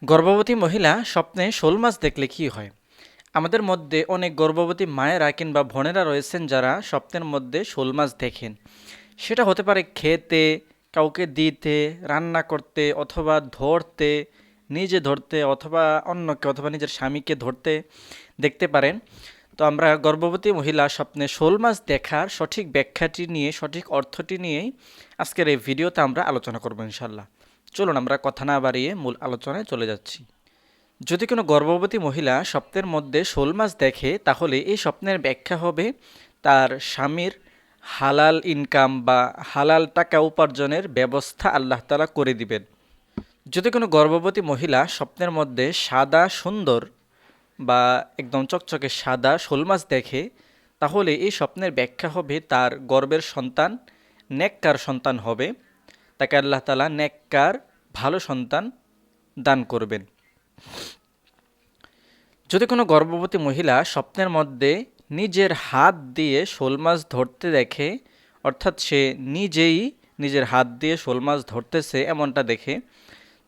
গর্ভবতী মহিলা স্বপ্নে শোল মাছ দেখলে কি হয়? আমাদের মধ্যে অনেক গর্ভবতী মায়েরা কিংবা বোনেরা রয়েছেন যারা স্বপ্নের মধ্যে শোল মাছ দেখেন। সেটা হতে পারে খেতে, কাউকে দিতে, রান্না করতে অথবা ধরতে, নিজে ধরতে অথবা অন্যকে অথবা নিজের স্বামীকে ধরতে দেখতে পারেন। তো আমরা গর্ভবতী মহিলা স্বপ্নে শোল মাছ দেখার সঠিক ব্যাখ্যাটি নিয়ে, সঠিক অর্থটি নিয়েই আজকের এই ভিডিওতে আমরা আলোচনা করব ইনশাল্লাহ। চলুন আমরা কথা না বাড়িয়ে মূল আলোচনায় চলে যাচ্ছি। যদি কোনো গর্ভবতী মহিলা স্বপ্নের মধ্যে শোল মাছ দেখে তাহলে এই স্বপ্নের ব্যাখ্যা হবে তার স্বামীর হালাল ইনকাম বা হালাল টাকা উপার্জনের ব্যবস্থা আল্লাহ তাআলা করে দিবেন। যদি কোনো গর্ভবতী মহিলা স্বপ্নের মধ্যে সাদা সুন্দর বা একদম চকচকে সাদা শোল মাছ দেখে তাহলে এই স্বপ্নের ব্যাখ্যা হবে তার গর্ভের সন্তান নেককার সন্তান হবে, তাকে আল্লাহ তাআলা নেককার ভালো সন্তান দান করবেন। যদি কোনো গর্ভবতী মহিলা স্বপ্নের মধ্যে নিজের হাত দিয়ে শোল মাছ ধরতে দেখে, অর্থাৎ সে নিজেই নিজের হাত দিয়ে শোল মাছ ধরতেছে এমনটা দেখে,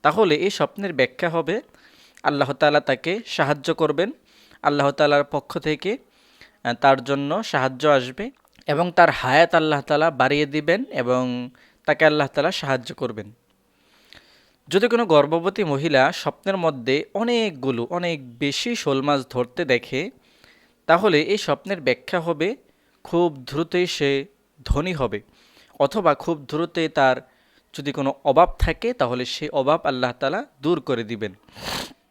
তাহলে এই স্বপ্নের ব্যাখ্যা হবে আল্লাহ তাআলা তাকে সাহায্য করবেন। আল্লাহ তাআলার পক্ষ থেকে তার জন্য সাহায্য আসবে এবং তার হায়াত আল্লাহ তাআলা বাড়িয়ে দিবেন এবং তাকে আল্লাহ তাআলা সাহায্য করবেন। যদি কোনো গর্ভবতী মহিলা স্বপ্নের মধ্যে অনেক বেশি শোল মাছ ধরতে দেখে তাহলে এই স্বপ্নের ব্যাখ্যা হবে খুব দ্রুতই সে ধনী হবে অথবা খুব দ্রুতই তার যদি কোনো অভাব থাকে তাহলে সেই অভাব আল্লাহ তাআলা দূর করে দিবেন।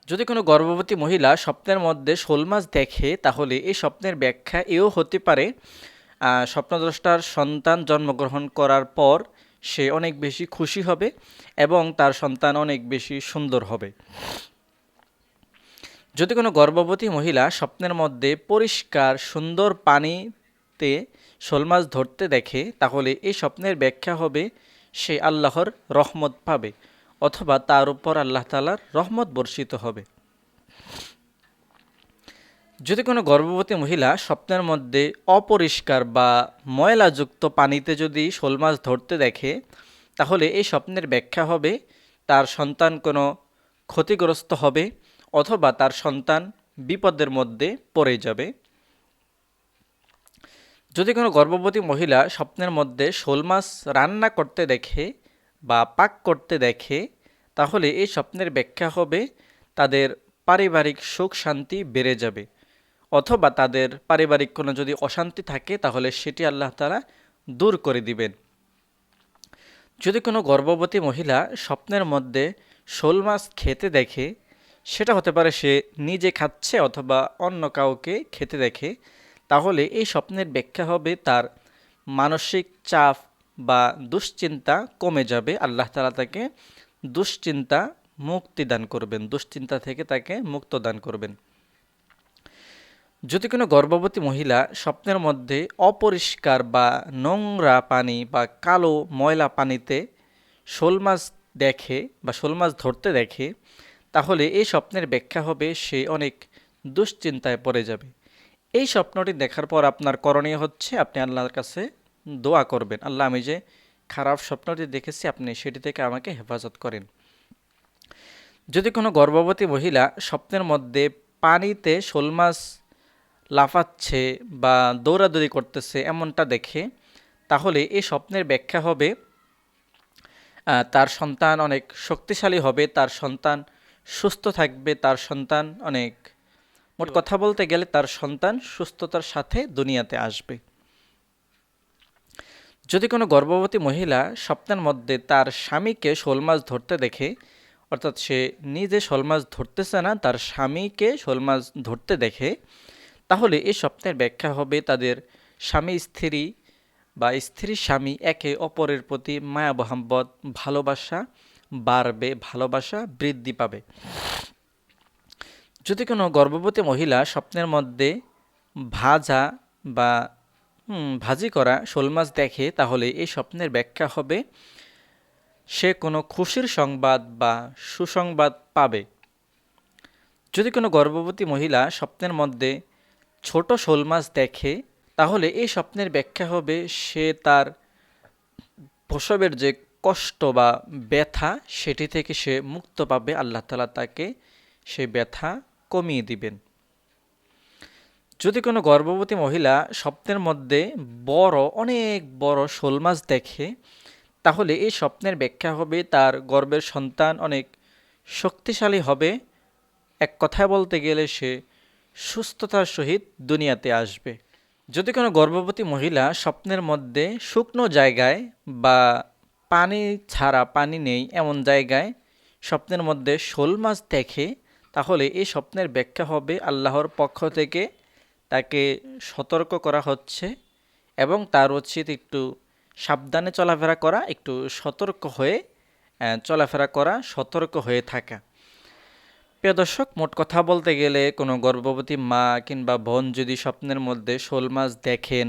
যদি কোনো গর্ভবতী মহিলা স্বপ্নের মধ্যে শোল মাছ দেখে তাহলে এই স্বপ্নের ব্যাখ্যা এও হতে পারে স্বপ্নদ্রষ্টার সন্তান জন্মগ্রহণ করার পর সে অনেক বেশি খুশি হবে এবং তার সন্তান অনেক বেশি সুন্দর হবে। যদি কোনো গর্ভবতী মহিলা স্বপ্নের মধ্যে পরিষ্কার সুন্দর পানিতে শোল মাছ ধরতে দেখে তাহলে এই স্বপ্নের ব্যাখ্যা হবে সে আল্লাহর রহমত পাবে অথবা তার উপর আল্লাহ তাআলার রহমত বর্ষিত হবে। যদি কোনো গর্ভবতী মহিলা স্বপ্নের মধ্যে অপরিষ্কার বা ময়লাযুক্ত পানিতে যদি শোল মাছ ধরতে দেখে তাহলে এই স্বপ্নের ব্যাখ্যা হবে তার সন্তান কোনো ক্ষতিগ্রস্ত হবে অথবা তার সন্তান বিপদের মধ্যে পড়ে যাবে। যদি কোনো গর্ভবতী মহিলা স্বপ্নের মধ্যে শোল মাছ রান্না করতে দেখে বা পাক করতে দেখে তাহলে এই স্বপ্নের ব্যাখ্যা হবে তাদের পারিবারিক সুখ শান্তি বেড়ে যাবে অথবা তাদের পারিবারিক কোনো যদি অশান্তি থাকে তাহলে সেটি আল্লাহ তাআলা দূর করে দিবেন। যদি কোনো গর্ভবতী মহিলা স্বপ্নের মধ্যে শোল মাছ খেতে দেখে সেটা হতে পারে সে নিজে খাচ্ছে অথবা অন্য কাউকে খেতে দেখে তাহলে এই স্বপ্নের ব্যাখ্যা হবে তার মানসিক চাপ বা দুশ্চিন্তা কমে যাবে, আল্লাহ তাআলা তাকে দুশ্চিন্তা মুক্তি দান করবেন, দুশ্চিন্তা থেকে তাকে মুক্ত দান করবেন। যদি কোনো গর্ভবতী মহিলা স্বপ্নের মধ্যে অপরিষ্কার বা নোংরা পানি বা কালো ময়লা পানিতে শোল মাছ দেখে বা শোল মাছ ধরতে দেখে তাহলে এই স্বপ্নের ব্যাখ্যা হবে সে অনেক দুশ্চিন্তায় পড়ে যাবে। এই স্বপ্নটি দেখার পর আপনার করণীয় হচ্ছে আপনি আল্লাহর কাছে দোয়া করবেন, আল্লাহ আমি যে খারাপ স্বপ্নটি দেখেছি আপনি সেটি থেকে আমাকে হেফাজত করেন। যদি কোনো গর্ভবতী মহিলা স্বপ্নের মধ্যে পানিতে শোল মাছ লাফাচ্ছে বা দৌড়াদৌড়ি করতেছে এমনটা দেখে তাহলে এই স্বপ্নের ব্যাখ্যা হবে তার সন্তান অনেক শক্তিশালী হবে, তার সন্তান সুস্থ থাকবে, তার সন্তান অনেক, মোট কথা বলতে গেলে তার সন্তান সুস্থতার সাথে দুনিয়াতে আসবে। যদি কোনো গর্ভবতী মহিলা স্বপ্নের মধ্যে তার স্বামীকে শোল মাছ ধরতে দেখে, অর্থাৎ সে নিজে শোল মাছ ধরতেছে না, তার স্বামীকে শোল মাছ ধরতে দেখে তাহলে এই স্বপ্নের ব্যাখ্যা হবে তাদের স্বামী স্ত্রী বা স্ত্রী স্বামী একে অপরের প্রতি মায়া মহব্বত ভালোবাসা বাড়বে, ভালোবাসা বৃদ্ধি পাবে। যদি কোনো গর্ভবতী মহিলা স্বপ্নের মধ্যে ভাজা বা ভাজি করা শোল মাছ দেখে তাহলে এই স্বপ্নের ব্যাখ্যা হবে সে কোনো খুশির সংবাদ বা সুসংবাদ পাবে। যদি কোনো গর্ভবতী মহিলা স্বপ্নের মধ্যে ছোট শোল মাছ দেখে তাহলে এই স্বপ্নের ব্যাখ্যা হবে সে তার প্রসবের যে কষ্ট বা ব্যথা সেটি থেকে সে মুক্ত পাবে, আল্লাহ তাআলা তাকে সেই ব্যথা কমিয়ে দিবেন। যদি কোনো গর্ভবতী মহিলা স্বপ্নের মধ্যে অনেক বড় শোল মাছ দেখে, তাহলে এই স্বপ্নের ব্যাখ্যা হবে তার গর্ভের সন্তান অনেক শক্তিশালী হবে। এক কথায় বলতে গেলে সে সুস্থতার সহিত দুনিয়াতে আসবে। যদি কোনো গর্ভবতী মহিলা স্বপ্নের মধ্যে শুকনো জায়গায় বা পানি ছাড়া, পানি নেই এমন জায়গায় স্বপ্নের মধ্যে শোল মাছ দেখে, তাহলে এই স্বপ্নের ব্যাখ্যা হবে আল্লাহর পক্ষ থেকে তাকে সতর্ক করা হচ্ছে এবং তার উচিত একটু সাবধানে চলাফেরা করা, একটু সতর্ক হয়ে চলাফেরা করা, সতর্ক হয়ে থাকা। প্রিয় দর্শক, মোট কথা বলতে গেলে কোনো গর্ভবতী মা কিংবা বোন যদি স্বপ্নের মধ্যে শোল মাছ দেখেন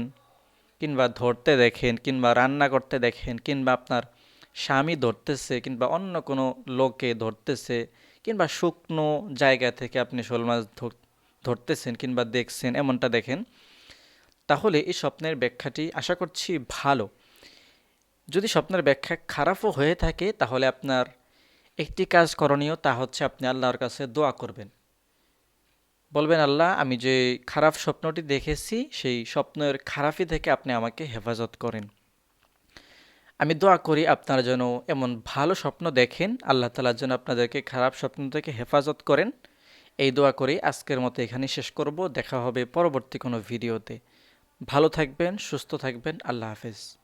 কিংবা ধরতে দেখেন কিংবা রান্না করতে দেখেন কিংবা আপনার স্বামী ধরতেছে কিংবা অন্য কোনো লোকে ধরতেছে কিংবা শুকনো জায়গা থেকে আপনি শোল মাছ ধরতেছেন কিংবা দেখছেন, এমনটা দেখেন, তাহলে এই স্বপ্নের ব্যাখ্যাটি আশা করছি ভালো। যদি স্বপ্নের ব্যাখ্যা খারাপও হয়ে থাকে, তাহলে আপনার একটি কাজ করণীয়, তা হচ্ছে আপনি আল্লাহর কাছে দোয়া করবেন। বলবেন, আল্লাহ, আমি যে খারাপ স্বপ্নটি দেখেছি সেই স্বপ্নের খারাপই থেকে আপনি আমাকে হেফাজত করেন। আমি দোয়া করি আপনারা যেন এমন ভালো স্বপ্ন দেখেন, আল্লাহ তাআলা যেন আপনাদেরকে খারাপ স্বপ্ন থেকে হেফাজত করেন। এই দোয়া করি আজকের মতো এখানে শেষ করব। দেখা হবে পরবর্তী কোনো ভিডিওতে। ভালো থাকবেন, সুস্থ থাকবেন। আল্লাহ হাফেজ।